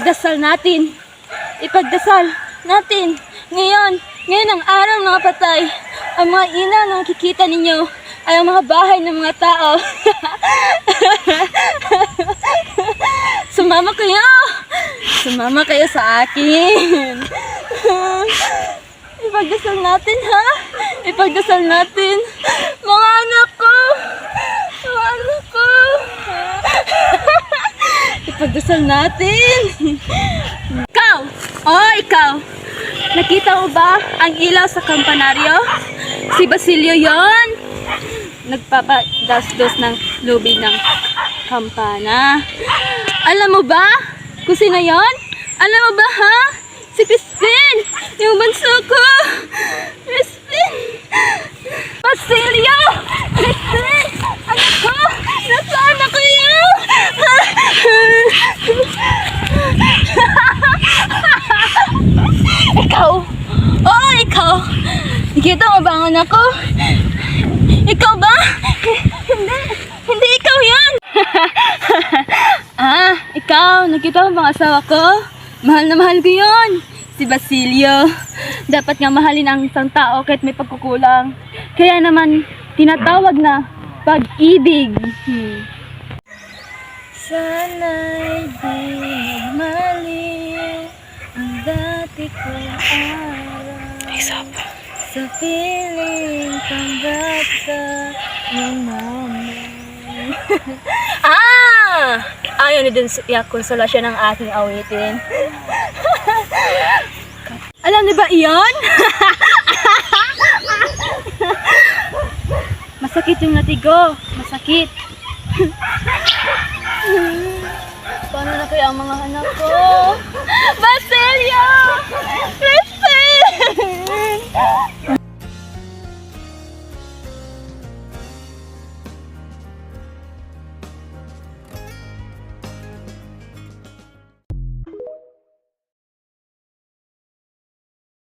Ipagdasal natin. Ipagdasal natin. Ngayon ang araw mga patay. Ang mga ina na nakikita ninyo ay ang mga bahay ng mga tao. Sumama kayo. Sumama kayo sa akin. Ipagdasal natin, ha? Ipagdasal natin. Mga anak ko. Mga anak ko. Ipagdasal natin. Ikaw! Oh, ikaw! Nakita mo ba ang ilaw sa kampanaryo? Si Basilio yon. Nagpapadasdos ng lubid ng kampana. Alam mo ba kung sino yon? Alam mo ba, ha? Si Crispin! Yung banso ko! Crispin! Basilio! Crispin! Anak ko! Nasaan na kayo? Ikaw! Oo, ikaw! Nakita mo ba ang anak ko? Ikaw ba? Hindi! Hindi ikaw yan! Ikaw! Nakita mo ba ang asawa ko? Mahal na mahal ko yun! Si Basilio. Dapat nga mahalin ang isang tao kahit may pagkukulang. Kaya naman, tinatawag na pag-ibig. Sana'y di magmaliw ang dati kong araw. Sa piling kang bata yung mama. Ayaw ni din konsolasyon ng aking awitin. Alam niyo ba iyon? Masakit yung natigo. Masakit. Paano na kaya ang mga anak ko? Basilio!